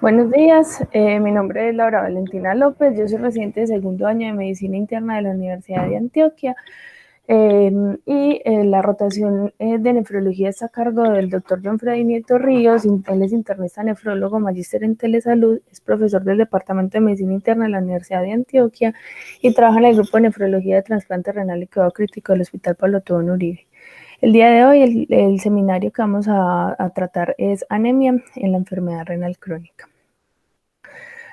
Buenos días, mi nombre es Laura Valentina López, yo soy residente de segundo año de Medicina Interna de la Universidad de Antioquia la rotación de nefrología está a cargo del doctor John Freddy Nieto Ríos. Él es internista nefrólogo, magíster en telesalud, es profesor del Departamento de Medicina Interna de la Universidad de Antioquia y trabaja en el grupo de nefrología de trasplante renal y cuidado crítico del Hospital Pablo Tobón Uribe. El día de hoy el seminario que vamos a tratar es anemia en la enfermedad renal crónica.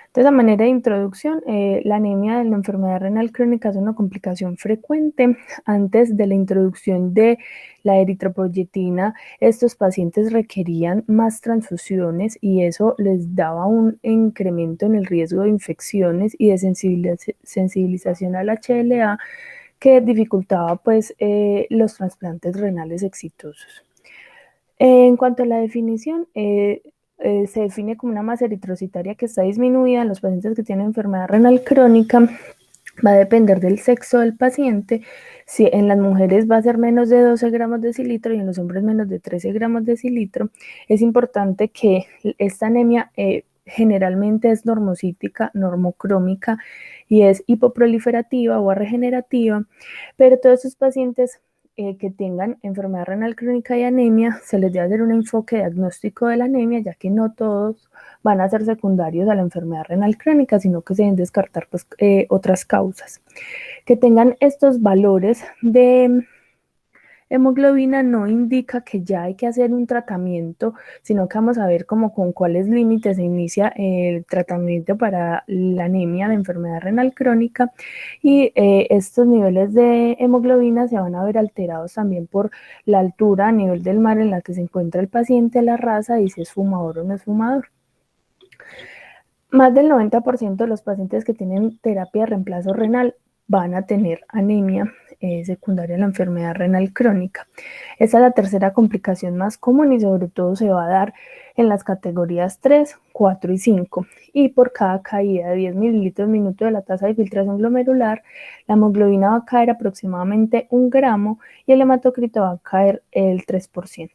Entonces, a manera de introducción, la anemia de la enfermedad renal crónica es una complicación frecuente. Antes de la introducción de la eritropoyetina, estos pacientes requerían más transfusiones y eso les daba un incremento en el riesgo de infecciones y de sensibilización al HLA que dificultaba pues los trasplantes renales exitosos. En cuanto a la definición, se define como una masa eritrocitaria que está disminuida en los pacientes que tienen enfermedad renal crónica. Va a depender del sexo del paciente. Si en las mujeres va a ser menos de 12 gramos de decilitro y en los hombres menos de 13 gramos de decilitro. Es importante que esta anemia generalmente es normocítica, normocrómica y es hipoproliferativa o regenerativa, pero todos estos pacientes que tengan enfermedad renal crónica y anemia, se les debe hacer un enfoque diagnóstico de la anemia, ya que no todos van a ser secundarios a la enfermedad renal crónica, sino que se deben descartar pues, otras causas. Que tengan estos valores de hemoglobina no indica que ya hay que hacer un tratamiento, sino que vamos a ver como con cuáles límites se inicia el tratamiento para la anemia de enfermedad renal crónica y estos niveles de hemoglobina se van a ver alterados también por la altura a nivel del mar en la que se encuentra el paciente, la raza y si es fumador o no es fumador. Más del 90% de los pacientes que tienen terapia de reemplazo renal van a tener anemia secundaria a la enfermedad renal crónica. Esa es la tercera complicación más común y sobre todo se va a dar en las categorías 3, 4 y 5. Y por cada caída de 10 mililitros minuto de la tasa de filtración glomerular, la hemoglobina va a caer aproximadamente 1 gramo y el hematocrito va a caer el 3%.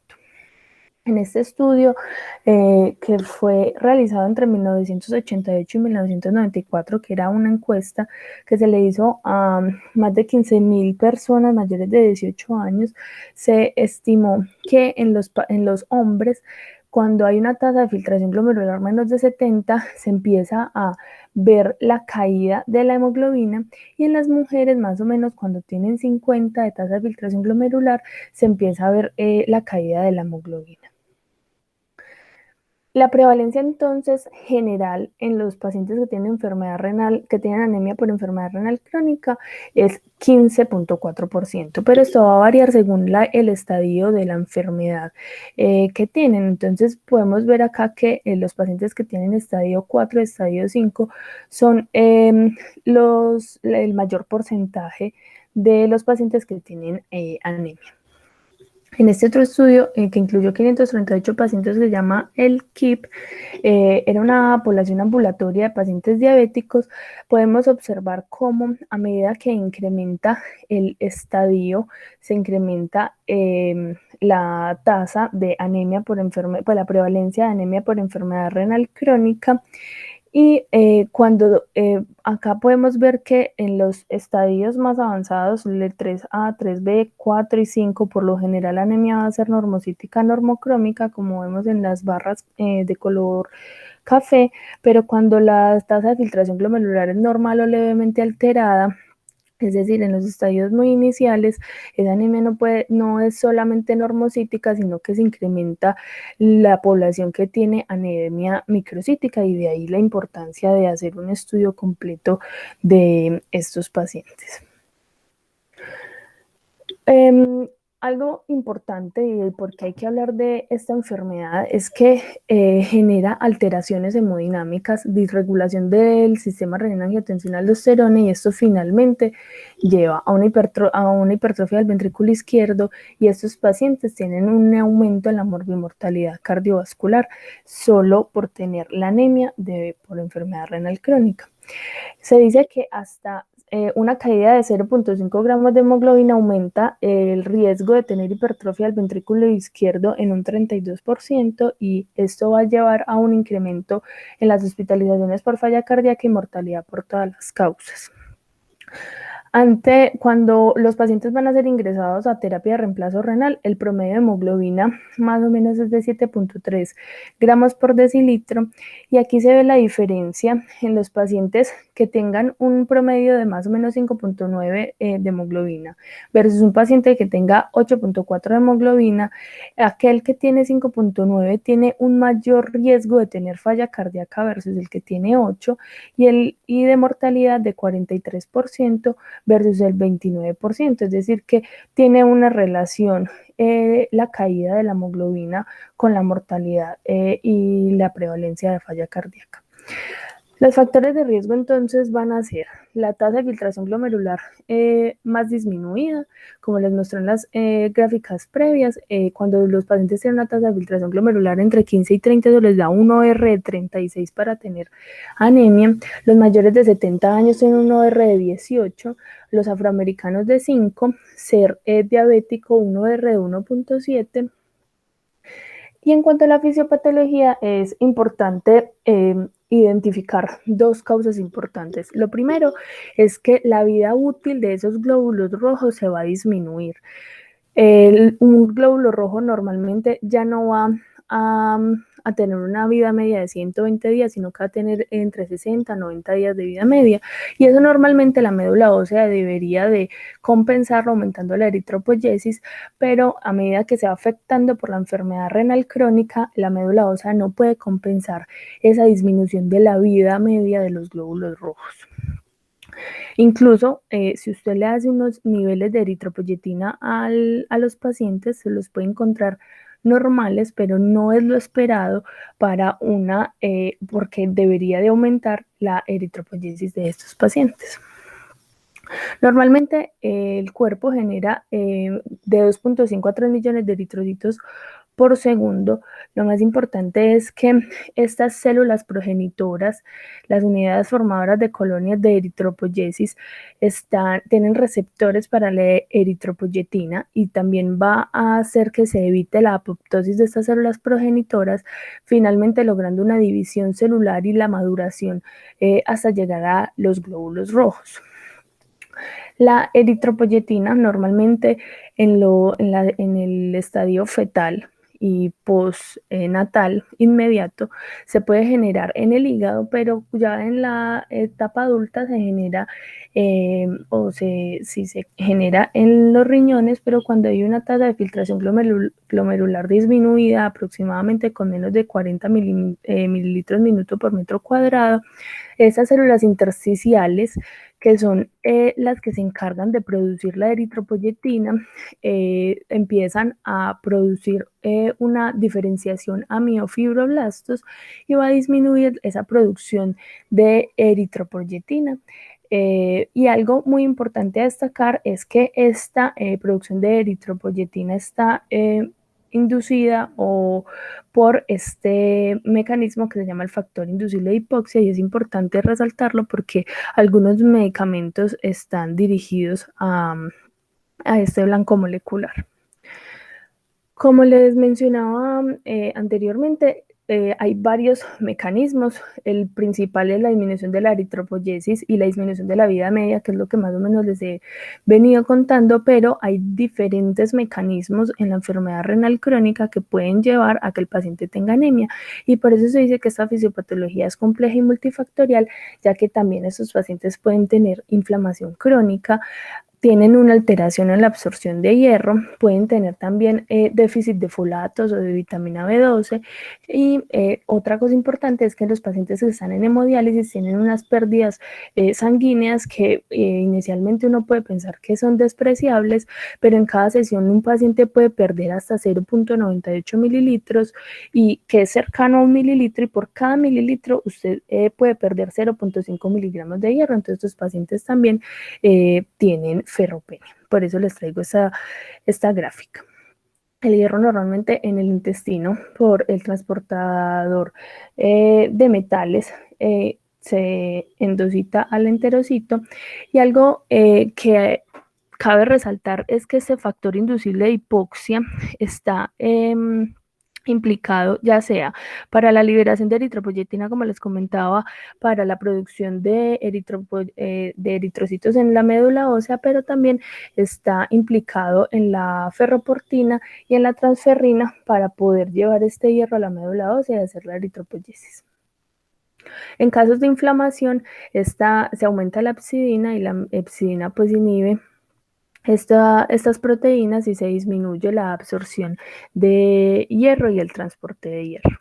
En este estudio, que fue realizado entre 1988 y 1994, que era una encuesta que se le hizo a más de 15.000 personas mayores de 18 años, se estimó que en los hombres, cuando hay una tasa de filtración glomerular menos de 70, se empieza a ver la caída de la hemoglobina y en las mujeres, más o menos cuando tienen 50 de tasa de filtración glomerular, se empieza a ver la caída de la hemoglobina. La prevalencia entonces general en los pacientes que tienen enfermedad renal, que tienen anemia por enfermedad renal crónica, es 15.4%, pero esto va a variar según el estadio de la enfermedad que tienen. Entonces podemos ver acá que los pacientes que tienen estadio 4, estadio 5, son el mayor porcentaje de los pacientes que tienen anemia. En este otro estudio, que incluyó 538 pacientes, que se llama el KIP, era una población ambulatoria de pacientes diabéticos. Podemos observar cómo a medida que incrementa el estadio, se incrementa la tasa de anemia por enfermedad, pues la prevalencia de anemia por enfermedad renal crónica. Y cuando acá podemos ver que en los estadios más avanzados, el 3A, 3B, 4 y 5, por lo general la anemia va a ser normocítica, normocrómica, como vemos en las barras de color café, pero cuando la tasa de filtración glomerular es normal o levemente alterada, es decir, en los estadios muy iniciales, esa anemia no es solamente normocítica, sino que se incrementa la población que tiene anemia microcítica y de ahí la importancia de hacer un estudio completo de estos pacientes. Algo importante y por qué hay que hablar de esta enfermedad es que genera alteraciones hemodinámicas, disregulación del sistema renina-angiotensina-aldosterona y esto finalmente lleva a una hipertrofia del ventrículo izquierdo y estos pacientes tienen un aumento en la morbimortalidad cardiovascular solo por tener la anemia por enfermedad renal crónica. Se dice que hasta una caída de 0,5 gramos de hemoglobina aumenta el riesgo de tener hipertrofia del ventrículo izquierdo en un 32% y esto va a llevar a un incremento en las hospitalizaciones por falla cardíaca y mortalidad por todas las causas. Cuando los pacientes van a ser ingresados a terapia de reemplazo renal, el promedio de hemoglobina más o menos es de 7,3 gramos por decilitro y aquí se ve la diferencia en los pacientes que tengan un promedio de más o menos 5,9 de hemoglobina versus un paciente que tenga 8,4 de hemoglobina. Aquel que tiene 5,9 tiene un mayor riesgo de tener falla cardíaca versus el que tiene 8 y de mortalidad de 43% versus el 29%, es decir, que tiene una relación la caída de la hemoglobina con la mortalidad y la prevalencia de falla cardíaca. Los factores de riesgo entonces van a ser la tasa de filtración glomerular más disminuida, como les mostré en las gráficas previas. Cuando los pacientes tienen una tasa de filtración glomerular entre 15 y 30, eso les da un OR de 36 para tener anemia. Los mayores de 70 años tienen un OR de 18, los afroamericanos de 5, ser diabético un OR de 1,7. Y en cuanto a la fisiopatología, es importante identificar dos causas importantes. Lo primero es que la vida útil de esos glóbulos rojos se va a disminuir. Un glóbulo rojo normalmente ya no va a tener una vida media de 120 días, sino que va a tener entre 60 y 90 días de vida media. Y eso normalmente la médula ósea debería de compensarlo aumentando la eritropoyesis, pero a medida que se va afectando por la enfermedad renal crónica, la médula ósea no puede compensar esa disminución de la vida media de los glóbulos rojos. Incluso si usted le hace unos niveles de eritropoyetina a los pacientes, se los puede encontrar normales, pero no es lo esperado para porque debería de aumentar la eritropoyesis de estos pacientes. Normalmente el cuerpo genera de 2,5 a 3 millones de eritrocitos por segundo. Lo más importante es que estas células progenitoras, las unidades formadoras de colonias de eritropoyesis, tienen receptores para la eritropoyetina y también va a hacer que se evite la apoptosis de estas células progenitoras, finalmente logrando una división celular y la maduración hasta llegar a los glóbulos rojos. La eritropoyetina normalmente en el estadio fetal y postnatal inmediato se puede generar en el hígado, pero ya en la etapa adulta se genera si se genera en los riñones, pero cuando hay una tasa de filtración glomerular disminuida aproximadamente con menos de 40 mililitros minuto por metro cuadrado, esas células intersticiales, que son las que se encargan de producir la eritropoyetina, empiezan a producir una diferenciación a miofibroblastos y va a disminuir esa producción de eritropoyetina. Y algo muy importante a destacar es que esta producción de eritropoyetina está inducida por este mecanismo que se llama el factor inducible de hipoxia, y es importante resaltarlo porque algunos medicamentos están dirigidos a este blanco molecular. Como les mencionaba anteriormente, hay varios mecanismos. El principal es la disminución de la eritropoyesis y la disminución de la vida media, que es lo que más o menos les he venido contando, pero hay diferentes mecanismos en la enfermedad renal crónica que pueden llevar a que el paciente tenga anemia, y por eso se dice que esta fisiopatología es compleja y multifactorial, ya que también estos pacientes pueden tener inflamación crónica, tienen una alteración en la absorción de hierro, pueden tener también déficit de folatos o de vitamina B12, y otra cosa importante es que los pacientes que están en hemodiálisis tienen unas pérdidas sanguíneas que inicialmente uno puede pensar que son despreciables, pero en cada sesión un paciente puede perder hasta 0,98 mililitros, y que es cercano a 1 mililitro, y por cada mililitro usted puede perder 0,5 miligramos de hierro. Entonces estos pacientes también tienen ferropenia. Por eso les traigo esta gráfica. El hierro normalmente en el intestino, por el transportador de metales, se endosita al enterocito. Y algo que cabe resaltar es que este factor inducible de hipoxia está implicado ya sea para la liberación de eritropoyetina, como les comentaba, para la producción de eritrocitos en la médula ósea, pero también está implicado en la ferroportina y en la transferrina para poder llevar este hierro a la médula ósea y hacer la eritropoyesis. En casos de inflamación, se aumenta la epsidina y la epsidina pues inhibe estas proteínas y se disminuye la absorción de hierro y el transporte de hierro.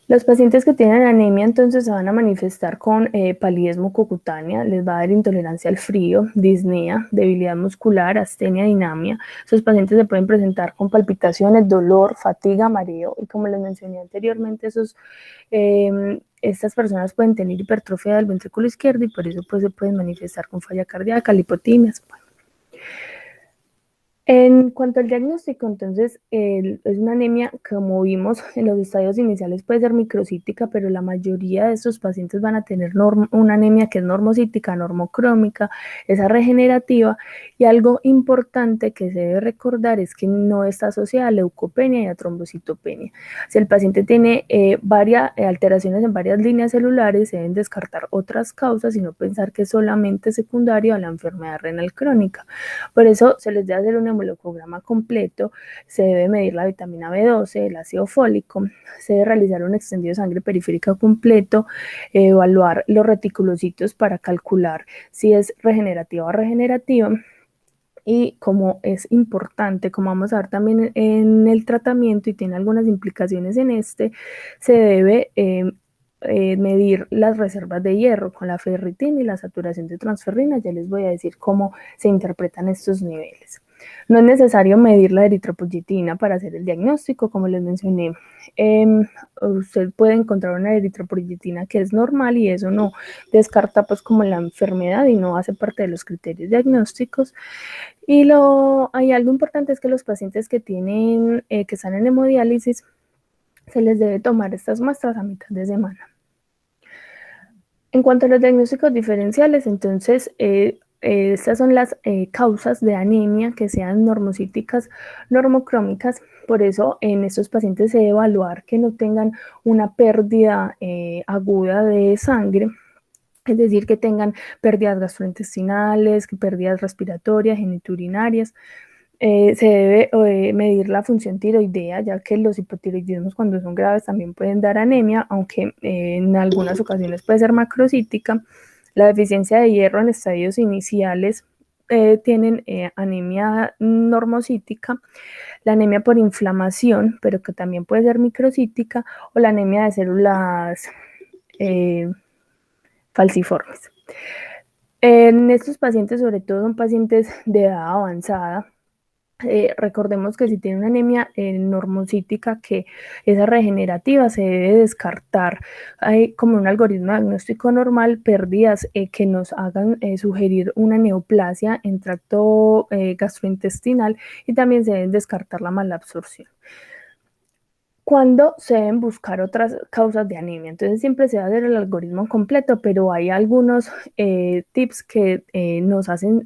Los pacientes que tienen anemia entonces se van a manifestar con palidez mucocutánea, les va a dar intolerancia al frío, disnea, debilidad muscular, astenia, dinamia. Esos pacientes se pueden presentar con palpitaciones, dolor, fatiga, mareo y como les mencioné anteriormente, estas personas pueden tener hipertrofia del ventrículo izquierdo y por eso pues, se pueden manifestar con falla cardíaca, lipotimias. En cuanto al diagnóstico, entonces es una anemia, como vimos en los estadios iniciales, puede ser microcítica, pero la mayoría de estos pacientes van a tener una anemia que es normocítica, normocrómica, esa regenerativa, y algo importante que se debe recordar es que no está asociada a leucopenia y a trombocitopenia. Si el paciente tiene varias alteraciones en varias líneas celulares, se deben descartar otras causas y no pensar que es solamente secundario a la enfermedad renal crónica. Por eso se les debe hacer un hemolocograma completo, se debe medir la vitamina B12, el ácido fólico, se debe realizar un extendido de sangre periférica completo, evaluar los reticulocitos para calcular si es regenerativa o regenerativa. Y como es importante, como vamos a ver también en el tratamiento y tiene algunas implicaciones en se debe medir las reservas de hierro con la ferritina y la saturación de transferrina. Ya les voy a decir cómo se interpretan estos niveles. No es necesario medir la eritropoyetina para hacer el diagnóstico, como les mencioné. Usted puede encontrar una eritropoyetina que es normal y eso no descarta pues como la enfermedad y no hace parte de los criterios diagnósticos. Y hay algo importante es que los pacientes que que están en hemodiálisis, se les debe tomar estas muestras a mitad de semana. En cuanto a los diagnósticos diferenciales, entonces, estas son las causas de anemia que sean normocíticas, normocrómicas. Por eso, en estos pacientes se debe evaluar que no tengan una pérdida aguda de sangre, es decir, que tengan pérdidas gastrointestinales, pérdidas respiratorias, geniturinarias. Se debe medir la función tiroidea, ya que los hipotiroidismos cuando son graves también pueden dar anemia, aunque en algunas ocasiones puede ser macrocítica. La deficiencia de hierro en estadios iniciales tienen anemia normocítica, la anemia por inflamación, pero que también puede ser microcítica, o la anemia de células falciformes. En estos pacientes, sobre todo son pacientes de edad avanzada, recordemos que si tiene una anemia normocítica, que esa regenerativa se debe descartar como un algoritmo diagnóstico normal, pérdidas que nos hagan sugerir una neoplasia en tracto gastrointestinal y también se deben descartar la malabsorción. ¿Cuándo se deben buscar otras causas de anemia? Entonces siempre se va a hacer el algoritmo completo, pero hay algunos tips que nos hacen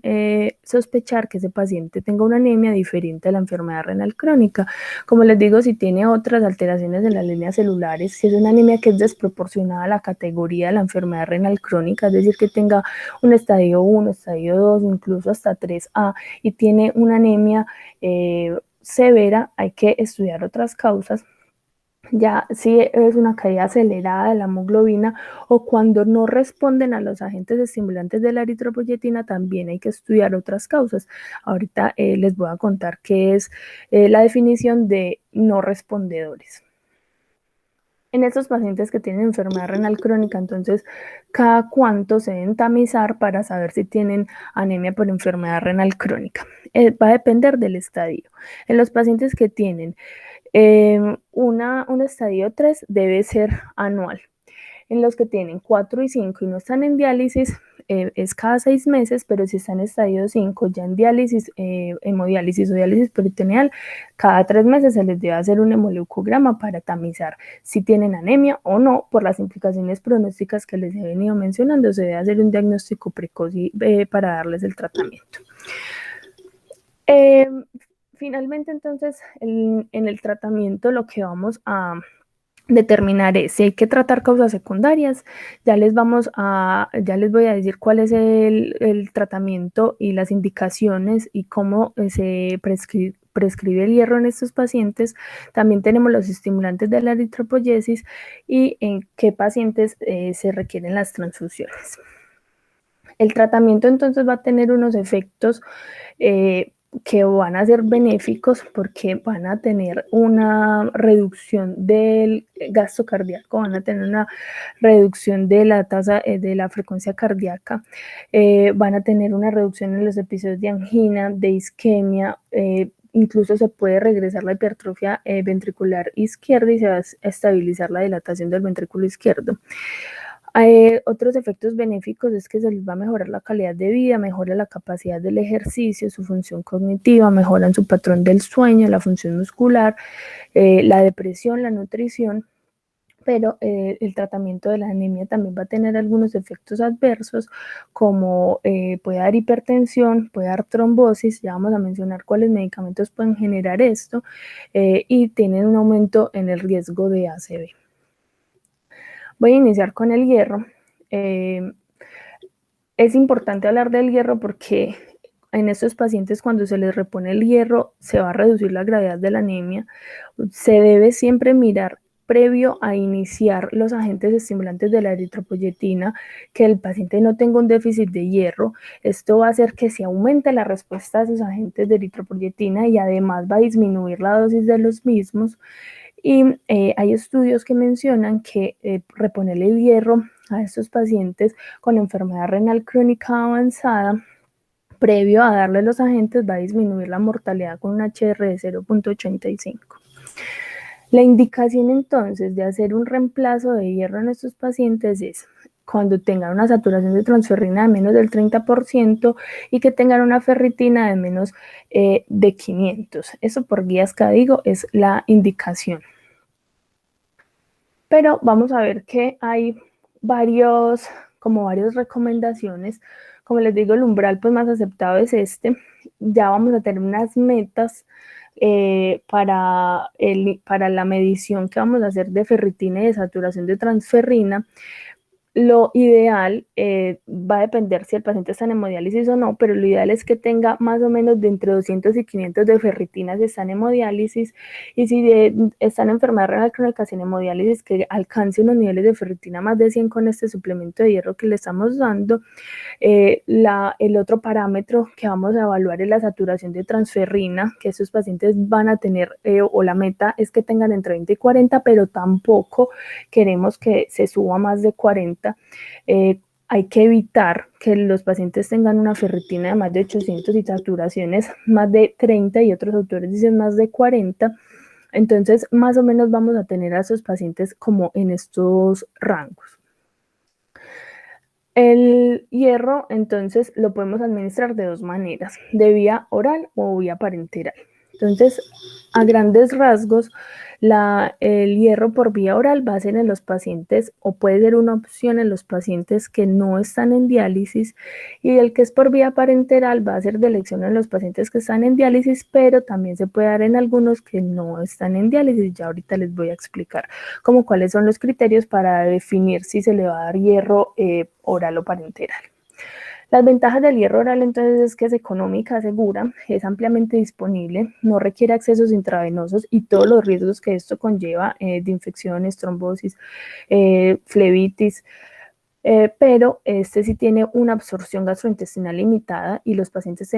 sospechar que ese paciente tenga una anemia diferente a la enfermedad renal crónica. Como les digo, si tiene otras alteraciones en las líneas celulares, si es una anemia que es desproporcionada a la categoría de la enfermedad renal crónica, es decir, que tenga un estadio 1, estadio 2, incluso hasta 3A, y tiene una anemia severa, hay que estudiar otras causas. Ya si es una caída acelerada de la hemoglobina o cuando no responden a los agentes estimulantes de la eritropoyetina, también hay que estudiar otras causas. Ahorita les voy a contar qué es la definición de no respondedores. En estos pacientes que tienen enfermedad renal crónica, entonces, cada cuánto se deben tamizar para saber si tienen anemia por enfermedad renal crónica. Va a depender del estadio. En los pacientes que tienen un estadio 3 debe ser anual. En los que tienen 4 y 5 y no están en diálisis, es cada 6 meses, pero si están en estadio 5 ya en diálisis, hemodiálisis o diálisis peritoneal, cada 3 meses se les debe hacer un hemoleucograma para tamizar si tienen anemia o no. Por las implicaciones pronósticas que les he venido mencionando, se debe hacer un diagnóstico precoz para darles el tratamiento. Finalmente, entonces, en el tratamiento lo que vamos a determinar es si hay que tratar causas secundarias. Ya les voy a decir cuál es el tratamiento y las indicaciones y cómo se prescribe el hierro en estos pacientes. También tenemos los estimulantes de la eritropoyesis y en qué pacientes se requieren las transfusiones. El tratamiento entonces va a tener unos efectos que van a ser benéficos porque van a tener una reducción del gasto cardíaco, van a tener una reducción de la tasa de la frecuencia cardíaca, van a tener una reducción en los episodios de angina, de isquemia, incluso se puede regresar la hipertrofia ventricular izquierda y se va a estabilizar la dilatación del ventrículo izquierdo. Otros efectos benéficos es que se les va a mejorar la calidad de vida, mejora la capacidad del ejercicio, su función cognitiva, mejoran su patrón del sueño, la función muscular, la depresión, la nutrición, pero el tratamiento de la anemia también va a tener algunos efectos adversos, como puede dar hipertensión, puede dar trombosis, ya vamos a mencionar cuáles medicamentos pueden generar esto, y tienen un aumento en el riesgo de ACV. Voy a iniciar con el hierro. Es importante hablar del hierro porque en estos pacientes cuando se les repone el hierro se va a reducir la gravedad de la anemia. Se debe siempre mirar previo a iniciar los agentes estimulantes de la eritropoyetina, que el paciente no tenga un déficit de hierro. Esto va a hacer que se aumente la respuesta a esos agentes de eritropoyetina y además va a disminuir la dosis de los mismos. Y hay estudios que mencionan que reponerle el hierro a estos pacientes con enfermedad renal crónica avanzada, previo a darle los agentes, va a disminuir la mortalidad con un HR de 0.85. La indicación entonces de hacer un reemplazo de hierro en estos pacientes es cuando tengan una saturación de transferrina de menos del 30% y que tengan una ferritina de menos de 500. Eso por guías CADIGO es la indicación. Pero vamos a ver que hay varias recomendaciones. Como les digo, el umbral pues, más aceptado es este. Ya vamos a tener unas metas para la medición que vamos a hacer de ferritina y de saturación de transferrina. Lo ideal va a depender si el paciente está en hemodiálisis o no, pero lo ideal es que tenga más o menos de entre 200 y 500 de ferritina si está en hemodiálisis, y si está en enfermedad renal crónica sin hemodiálisis, que alcance unos niveles de ferritina más de 100 con este suplemento de hierro que le estamos dando. El otro parámetro que vamos a evaluar es la saturación de transferrina, que esos pacientes van a tener, o la meta es que tengan entre 20 y 40, pero tampoco queremos que se suba más de 40. Hay que evitar que los pacientes tengan una ferritina de más de 800 y saturaciones más de 30, y otros autores dicen más de 40. Entonces, más o menos vamos a tener a esos pacientes como en estos rangos. El hierro, entonces, lo podemos administrar de dos maneras, de vía oral o vía parenteral. Entonces, a grandes rasgos, el hierro por vía oral va a ser en los pacientes, o puede ser una opción en los pacientes que no están en diálisis, y el que es por vía parenteral va a ser de elección en los pacientes que están en diálisis, pero también se puede dar en algunos que no están en diálisis. Ya ahorita les voy a explicar como cuáles son los criterios para definir si se le va a dar hierro oral o parenteral. Las ventajas del hierro oral entonces es que es económica, segura, es ampliamente disponible, no requiere accesos intravenosos y todos los riesgos que esto conlleva de infecciones, trombosis, flebitis, pero este sí tiene una absorción gastrointestinal limitada y los pacientes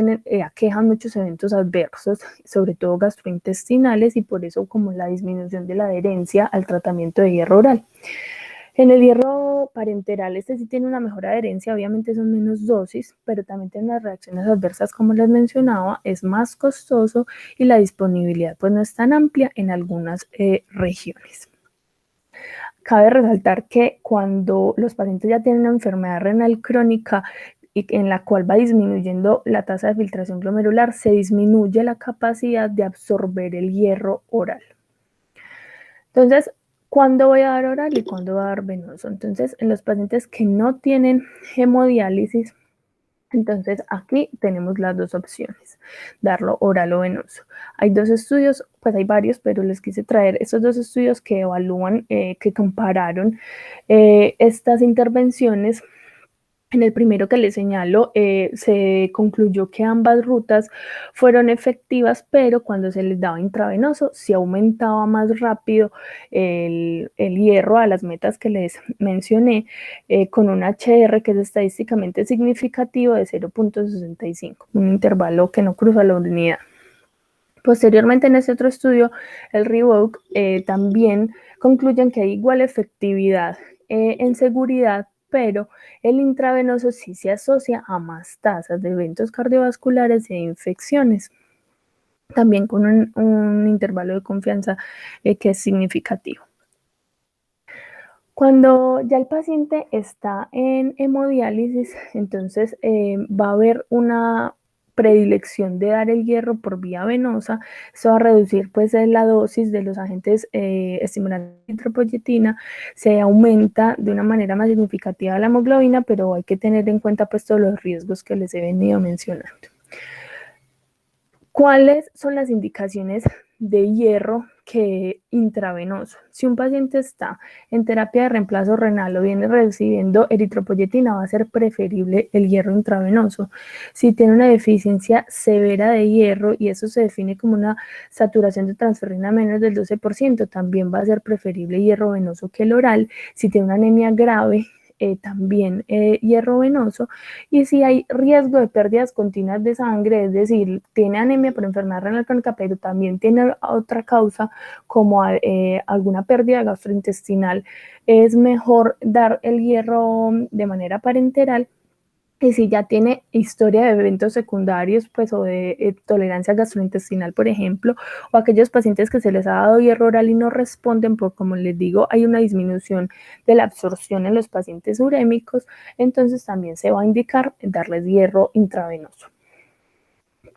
aquejan muchos eventos adversos, sobre todo gastrointestinales, y por eso como la disminución de la adherencia al tratamiento de hierro oral. En el hierro parenteral, este sí tiene una mejor adherencia, obviamente son menos dosis, pero también tiene unas reacciones adversas, como les mencionaba, es más costoso y la disponibilidad pues no es tan amplia en algunas regiones. Cabe resaltar que cuando los pacientes ya tienen una enfermedad renal crónica y en la cual va disminuyendo la tasa de filtración glomerular, se disminuye la capacidad de absorber el hierro oral. Entonces, ¿cuándo voy a dar oral y cuándo voy a dar venoso? Entonces, en los pacientes que no tienen hemodiálisis, entonces aquí tenemos las dos opciones, darlo oral o venoso. Hay dos estudios, pues hay varios, pero les quise traer estos dos estudios que evalúan, que compararon estas intervenciones. En el primero que les señalo, se concluyó que ambas rutas fueron efectivas, pero cuando se les daba intravenoso, se aumentaba más rápido el hierro a las metas que les mencioné, con un HR que es estadísticamente significativo de 0.65, un intervalo que no cruza la unidad. Posteriormente, en este otro estudio, el REVOKE, también concluyen que hay igual efectividad en seguridad, pero el intravenoso sí se asocia a más tasas de eventos cardiovasculares e infecciones, también con un intervalo de confianza que es significativo. Cuando ya el paciente está en hemodiálisis, entonces va a haber una predilección de dar el hierro por vía venosa. Eso va a reducir pues la dosis de los agentes estimulantes de eritropoyetina, se aumenta de una manera más significativa la hemoglobina, pero hay que tener en cuenta pues todos los riesgos que les he venido mencionando. ¿Cuáles son las indicaciones de hierro intravenoso? Si un paciente está en terapia de reemplazo renal o viene recibiendo eritropoyetina, va a ser preferible el hierro intravenoso. Si tiene una deficiencia severa de hierro, y eso se define como una saturación de transferrina menos del 12%, también va a ser preferible hierro venoso que el oral. Si tiene una anemia grave, también hierro venoso, y si hay riesgo de pérdidas continuas de sangre, es decir, tiene anemia por enfermedad renal crónica, pero también tiene otra causa como alguna pérdida gastrointestinal, es mejor dar el hierro de manera parenteral. Y si ya tiene historia de eventos secundarios, pues, o de tolerancia gastrointestinal, por ejemplo, o aquellos pacientes que se les ha dado hierro oral y no responden, por como les digo, hay una disminución de la absorción en los pacientes urémicos, entonces también se va a indicar darles hierro intravenoso.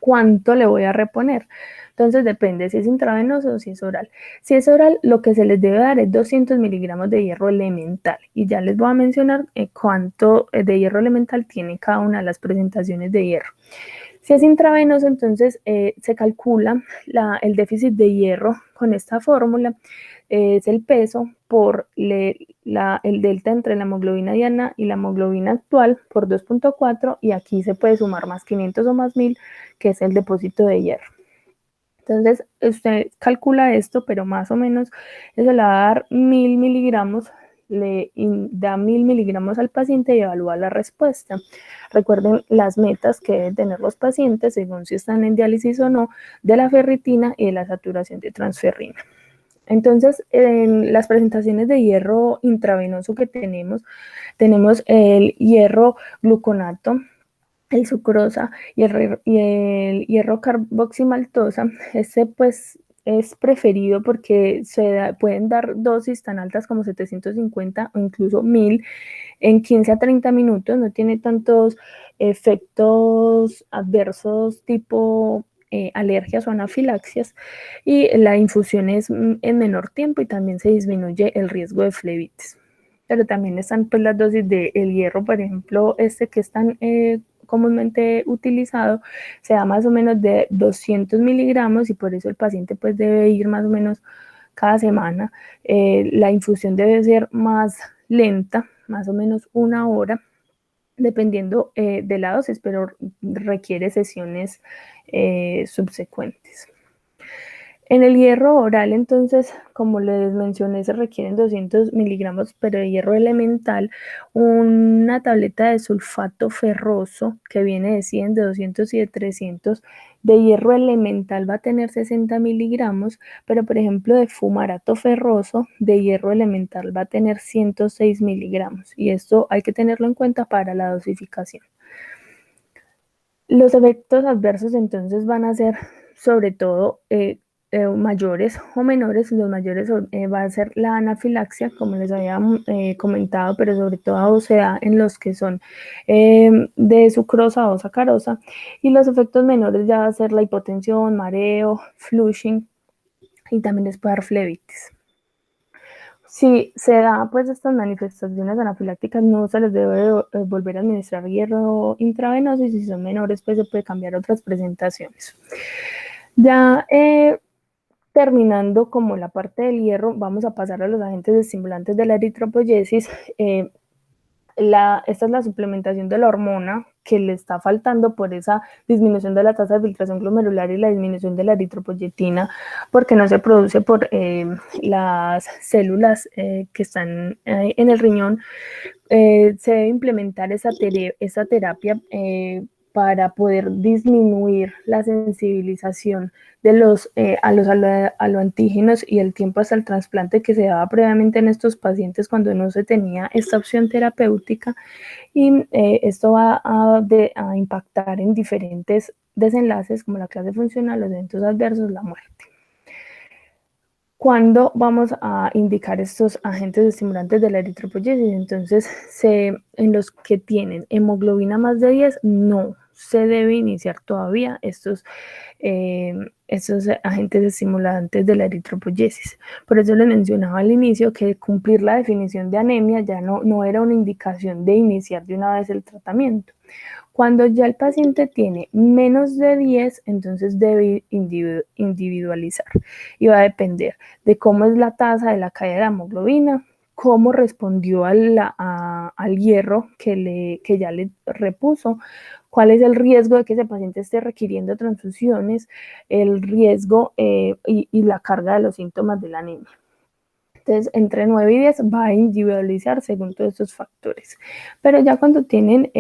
¿Cuánto le voy a reponer? Entonces depende si es intravenoso o si es oral. Si es oral, lo que se les debe dar es 200 miligramos de hierro elemental. Y ya les voy a mencionar cuánto de hierro elemental tiene cada una de las presentaciones de hierro. Si es intravenoso, entonces se calcula el déficit de hierro con esta fórmula. Es el peso por el delta entre la hemoglobina diana y la hemoglobina actual por 2.4, y aquí se puede sumar más 500 o más 1000, que es el depósito de hierro. Entonces, usted calcula esto, pero más o menos eso le va a dar 1000 miligramos, le da 1000 miligramos al paciente y evalúa la respuesta. Recuerden las metas que deben tener los pacientes, según si están en diálisis o no, de la ferritina y de la saturación de transferrina. Entonces, en las presentaciones de hierro intravenoso que tenemos el hierro gluconato, el sucrosa y el hierro carboximaltosa. Este pues es preferido porque pueden dar dosis tan altas como 750 o incluso 1000 en 15 a 30 minutos, no tiene tantos efectos adversos tipo alergias o anafilaxias, y la infusión es en menor tiempo y también se disminuye el riesgo de flebitis. Pero también están pues las dosis del hierro, por ejemplo, que están comúnmente utilizado, se da más o menos de 200 miligramos, y por eso el paciente pues debe ir más o menos cada semana. La infusión debe ser más lenta, más o menos 1 hora, dependiendo de la dosis, pero requiere sesiones subsecuentes. En el hierro oral, entonces, como les mencioné, se requieren 200 miligramos, pero de hierro elemental, una tableta de sulfato ferroso que viene de 100, de 200 y de 300, de hierro elemental va a tener 60 miligramos, pero por ejemplo de fumarato ferroso, de hierro elemental va a tener 106 miligramos, y esto hay que tenerlo en cuenta para la dosificación. Los efectos adversos entonces van a ser sobre todo mayores o menores. Los mayores va a ser la anafilaxia, como les había comentado, pero sobre todo se da en los que son de sucrosa o sacarosa, y los efectos menores ya va a ser la hipotensión, mareo, flushing, y también les puede dar flebitis. Si se da pues estas manifestaciones anafilácticas, no se les debe volver a administrar hierro intravenoso, y si son menores pues se puede cambiar otras presentaciones. Ya terminando como la parte del hierro, vamos a pasar a los agentes estimulantes de la eritropoyesis. Esta es la suplementación de la hormona que le está faltando por esa disminución de la tasa de filtración glomerular y la disminución de la eritropoyetina, porque no se produce por las células que están en el riñón. Se debe implementar esa terapia para poder disminuir la sensibilización de a los aloantígenos y el tiempo hasta el trasplante que se daba previamente en estos pacientes cuando no se tenía esta opción terapéutica, y esto va a impactar en diferentes desenlaces como la clase funcional, los eventos adversos, la muerte. ¿Cuándo vamos a indicar estos agentes estimulantes de la eritropoyesis? Entonces, en los que tienen hemoglobina más de 10, no se debe iniciar todavía estos agentes estimulantes de la eritropoyesis. Por eso les mencionaba al inicio que cumplir la definición de anemia ya no era una indicación de iniciar de una vez el tratamiento. Cuando ya el paciente tiene menos de 10, entonces debe individualizar, y va a depender de cómo es la tasa de la caída de la hemoglobina, cómo respondió al hierro que ya le repuso, cuál es el riesgo de que ese paciente esté requiriendo transfusiones, el riesgo y la carga de los síntomas de la anemia. Entonces, entre 9 y 10 va a individualizar según todos estos factores. Pero ya cuando tienen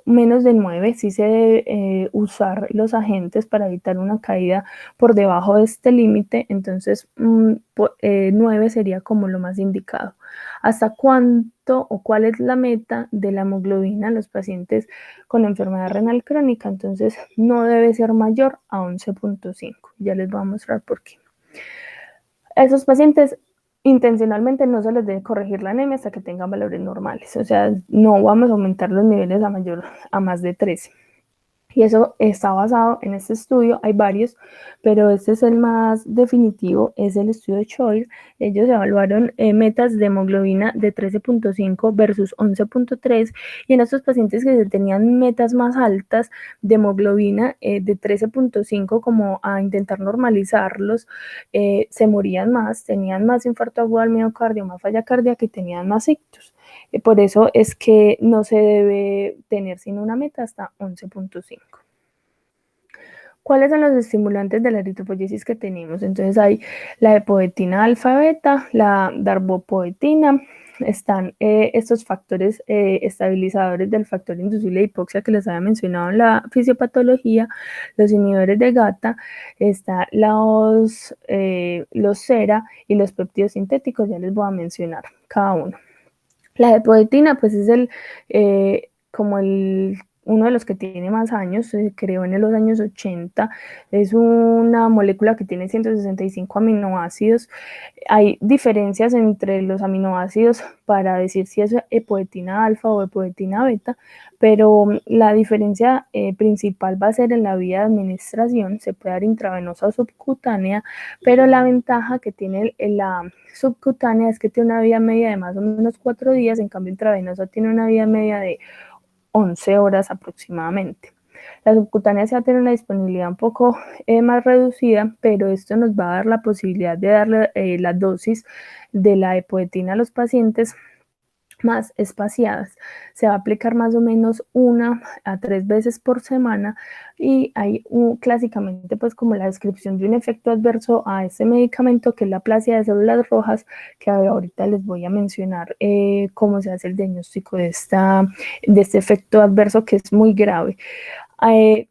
menos de 9, sí se debe usar los agentes para evitar una caída por debajo de este límite. Entonces, 9 sería como lo más indicado. ¿Hasta cuánto o cuál es la meta de la hemoglobina en los pacientes con enfermedad renal crónica? Entonces, no debe ser mayor a 11.5. Ya les voy a mostrar por qué. A esos pacientes intencionalmente no se les debe corregir la anemia hasta que tengan valores normales. O sea, no vamos a aumentar los niveles a más de 13. Y eso está basado en este estudio, hay varios, pero este es el más definitivo, es el estudio de Choir. Ellos evaluaron metas de hemoglobina de 13.5 versus 11.3, y en estos pacientes que tenían metas más altas de hemoglobina de 13.5, como a intentar normalizarlos, se morían más, tenían más infarto agudo al miocardio, más falla cardíaca y tenían más ictus. Por eso es que no se debe tener sino una meta hasta 11.5. ¿Cuáles son los estimulantes de la eritropoyesis que tenemos? Entonces hay la epoetina alfa beta, la darbepoetina, están estos factores estabilizadores del factor inducible de hipoxia que les había mencionado en la fisiopatología, los inhibidores de GATA, está los SERA y los péptidos sintéticos, ya les voy a mencionar cada uno. La epoetina, pues es uno de los que tiene más años, se creó en los años 80, es una molécula que tiene 165 aminoácidos. Hay diferencias entre los aminoácidos para decir si es epoetina alfa o epoetina beta, pero la diferencia principal va a ser en la vía de administración. Se puede dar intravenosa o subcutánea, pero la ventaja que tiene la subcutánea es que tiene una vida media de más o menos 4 días, en cambio intravenosa tiene una vida media de 11 horas aproximadamente. La subcutánea se va a tener una disponibilidad un poco más reducida, pero esto nos va a dar la posibilidad de darle la dosis de la epoetina a los pacientes más espaciadas. Se va a aplicar más o menos 1 a 3 veces por semana, y hay clásicamente pues como la descripción de un efecto adverso a este medicamento, que es la aplasia de células rojas, que ahorita les voy a mencionar cómo se hace el diagnóstico de este efecto adverso, que es muy grave.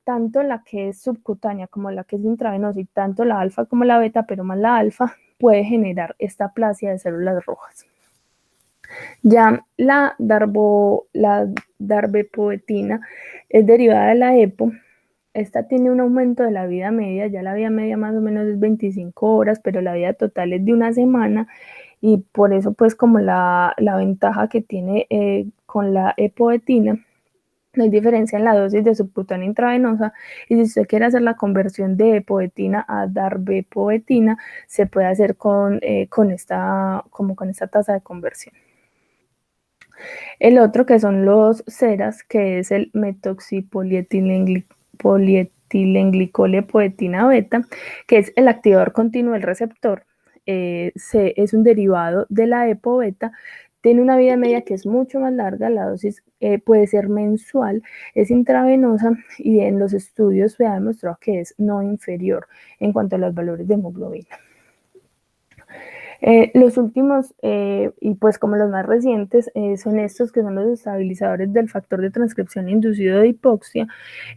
Tanto la que es subcutánea como la que es intravenosa, y tanto la alfa como la beta, pero más la alfa, puede generar esta aplasia de células rojas. Ya la darbepoetina es derivada de la EPO, esta tiene un aumento de la vida media, ya la vida media más o menos es 25 horas, pero la vida total es de una semana, y por eso pues como la ventaja que tiene con la epoetina, no hay diferencia en la dosis de subcutánea intravenosa, y si usted quiere hacer la conversión de epoetina a darbepoetina, se puede hacer con esta tasa de conversión. El otro que son los ceras, que es el metoxipolietilenglicolepoetina beta, que es el activador continuo del receptor. Es un derivado de la EPO beta, tiene una vida media que es mucho más larga, la dosis puede ser mensual, es intravenosa, y en los estudios se ha demostrado que es no inferior en cuanto a los valores de hemoglobina. Los últimos, y pues como los más recientes, son estos que son los estabilizadores del factor de transcripción inducido de hipoxia.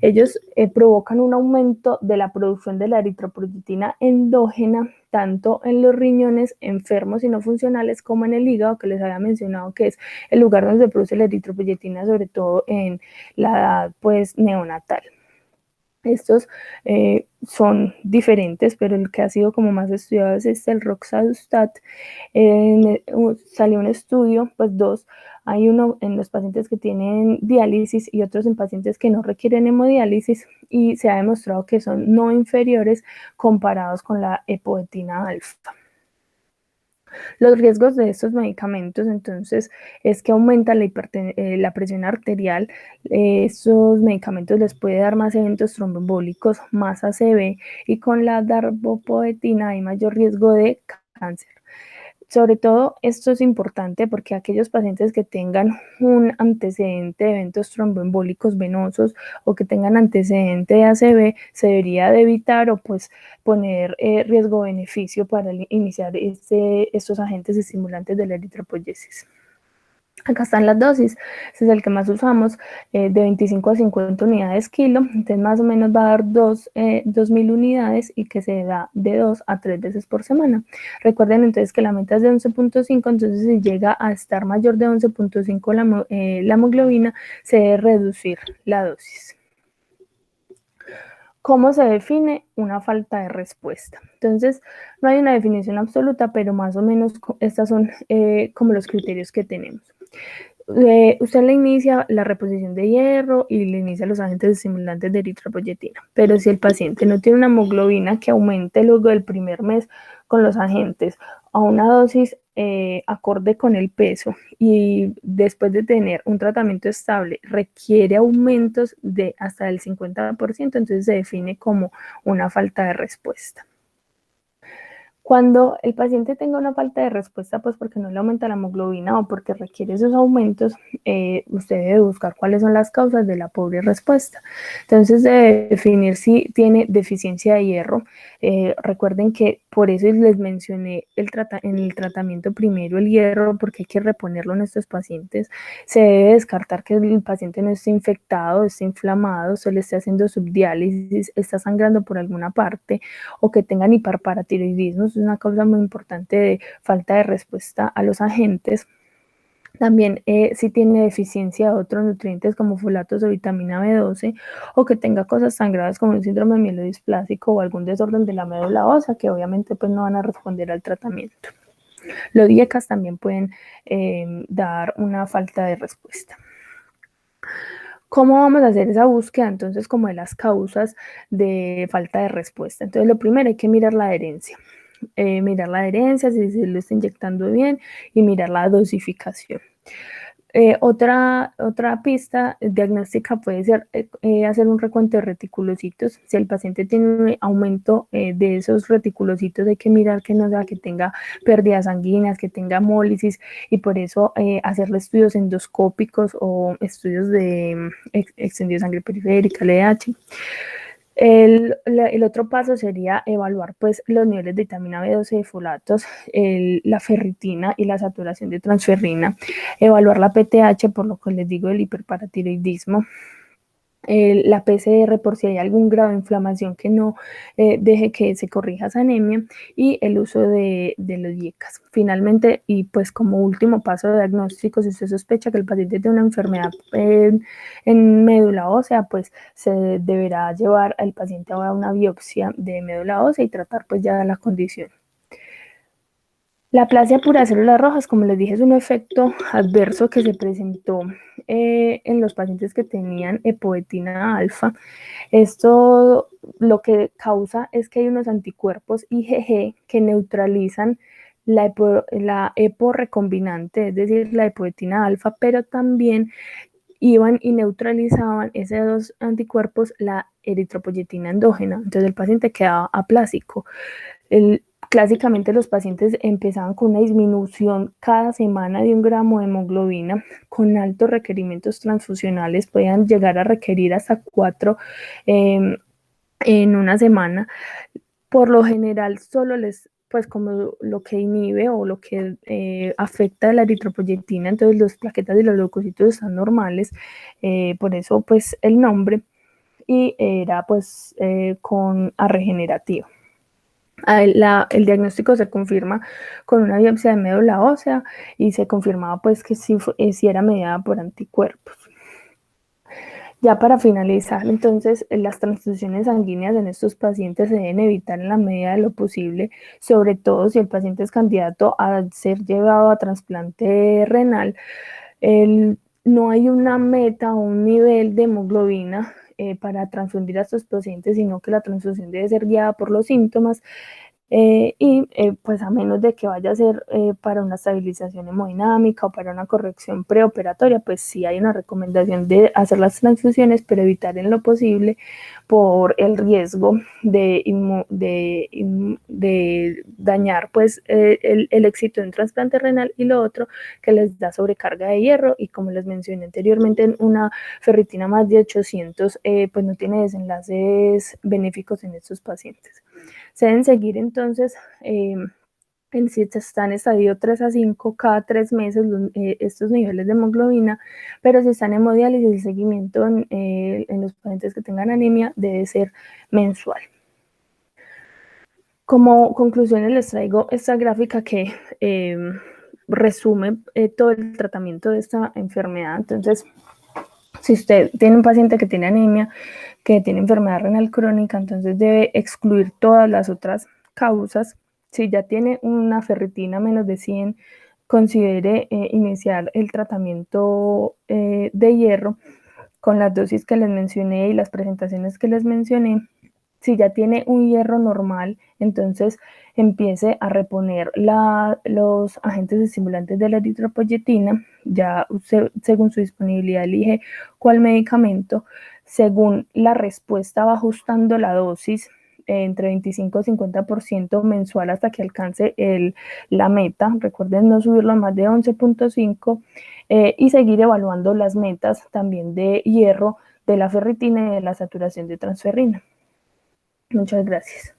Ellos provocan un aumento de la producción de la eritropoyetina endógena, tanto en los riñones enfermos y no funcionales como en el hígado, que les había mencionado que es el lugar donde se produce la eritropoyetina, sobre todo en la edad pues neonatal. Estos son diferentes, pero el que ha sido como más estudiado es el roxadustat. Salió un estudio, pues dos, hay uno en los pacientes que tienen diálisis y otros en pacientes que no requieren hemodiálisis, y se ha demostrado que son no inferiores comparados con la epoetina alfa. Los riesgos de estos medicamentos, entonces, es que aumenta la presión arterial. Estos medicamentos les puede dar más eventos tromboembólicos, más ACV, y con la darbepoetina hay mayor riesgo de cáncer. Sobre todo, esto es importante porque aquellos pacientes que tengan un antecedente de eventos tromboembólicos venosos o que tengan antecedente de ACV, se debería de evitar o pues poner riesgo-beneficio para iniciar estos agentes estimulantes de la eritropoyesis. Acá están las dosis, este es el que más usamos, de 25 a 50 unidades kilo, entonces más o menos va a dar 2.000 unidades, y que se da de 2 a 3 veces por semana. Recuerden entonces que la meta es de 11.5, entonces si llega a estar mayor de 11.5 la hemoglobina, se debe reducir la dosis. ¿Cómo se define una falta de respuesta? Entonces, no hay una definición absoluta, pero más o menos estas son como los criterios que tenemos. Usted le inicia la reposición de hierro y le inicia los agentes estimulantes de eritropoyetina, pero si el paciente no tiene una hemoglobina que aumente luego del primer mes con los agentes a una dosis acorde con el peso, y después de tener un tratamiento estable requiere aumentos de hasta el 50%, entonces se define como una falta de respuesta. Cuando el paciente tenga una falta de respuesta, pues porque no le aumenta la hemoglobina o porque requiere esos aumentos, usted debe buscar cuáles son las causas de la pobre respuesta. Entonces debe definir si tiene deficiencia de hierro. Recuerden que por eso les mencioné en el tratamiento primero el hierro, porque hay que reponerlo en estos pacientes. Se debe descartar que el paciente no esté infectado, esté inflamado, se le esté haciendo subdiálisis, está sangrando por alguna parte, o que tengan hiperparatiroidismo. Es una causa muy importante de falta de respuesta a los agentes. También si tiene deficiencia de otros nutrientes como folatos o vitamina B12, o que tenga cosas tan graves como un síndrome mielodisplásico o algún desorden de la médula ósea, que obviamente pues no van a responder al tratamiento. Los IECAS también pueden dar una falta de respuesta. ¿Cómo vamos a hacer esa búsqueda entonces como de las causas de falta de respuesta? Entonces lo primero hay que mirar la adherencia. Mirar la adherencia, si se lo está inyectando bien, y mirar la dosificación. Otra pista diagnóstica puede ser hacer un recuento de reticulocitos. Si el paciente tiene un aumento de esos reticulocitos, hay que mirar que no sea que tenga pérdidas sanguíneas, que tenga hemólisis, y por eso hacerle estudios endoscópicos o estudios de extendido de sangre periférica, LDH. El otro paso sería evaluar pues los niveles de vitamina B12, de folatos, la ferritina y la saturación de transferrina, evaluar la PTH, por lo que les digo del hiperparatiroidismo, la PCR por si hay algún grado de inflamación que no deje que se corrija esa anemia, y el uso de los IECAS. Finalmente, y pues como último paso de diagnóstico, si usted sospecha que el paciente tiene una enfermedad en médula ósea, pues se deberá llevar al paciente a una biopsia de médula ósea y tratar pues ya la condición. La aplasia pura de células rojas, como les dije, es un efecto adverso que se presentó en los pacientes que tenían epoetina alfa. Esto lo que causa es que hay unos anticuerpos IgG que neutralizan la EPO recombinante, es decir, la epoetina alfa, pero también iban y neutralizaban esos dos anticuerpos la eritropoyetina endógena. Entonces el paciente quedaba aplásico. Clásicamente los pacientes empezaban con una disminución cada semana de 1 gramo de hemoglobina, con altos requerimientos transfusionales, podían llegar a requerir hasta 4 en una semana. Por lo general solo pues como lo que inhibe o lo que afecta la eritropoyetina, entonces las plaquetas y los leucocitos están normales, por eso pues el nombre, y era pues con A regenerativo. El diagnóstico se confirma con una biopsia de médula ósea y se confirmaba pues que sí era mediada por anticuerpos. Ya para finalizar, entonces, las transfusiones sanguíneas en estos pacientes se deben evitar en la medida de lo posible, sobre todo si el paciente es candidato a ser llevado a trasplante renal. No hay una meta o un nivel de hemoglobina para transfundir a estos pacientes, sino que la transfusión debe ser guiada por los síntomas. Pues a menos de que vaya a ser para una estabilización hemodinámica o para una corrección preoperatoria, pues sí hay una recomendación de hacer las transfusiones, pero evitar en lo posible por el riesgo de dañar pues el éxito de un trasplante renal, y lo otro que les da sobrecarga de hierro, y como les mencioné anteriormente, una ferritina más de 800 pues no tiene desenlaces benéficos en estos pacientes. Se deben seguir entonces, si están en estadio 3 a 5, cada 3 meses estos niveles de hemoglobina, pero si están en hemodiálisis, el seguimiento en los pacientes que tengan anemia debe ser mensual. Como conclusiones les traigo esta gráfica que resume todo el tratamiento de esta enfermedad. Entonces, si usted tiene un paciente que tiene anemia, que tiene enfermedad renal crónica, entonces debe excluir todas las otras causas. Si ya tiene una ferritina menos de 100, considere iniciar el tratamiento de hierro con las dosis que les mencioné y las presentaciones que les mencioné. Si ya tiene un hierro normal, entonces empiece a reponer los agentes estimulantes de la eritropoyetina. Ya usted, según su disponibilidad, elige cuál medicamento. Según la respuesta, va ajustando la dosis entre 25 y 50% mensual hasta que alcance la meta. Recuerden no subirlo a más de 11.5 y seguir evaluando las metas también de hierro, de la ferritina y de la saturación de transferrina. Muchas gracias.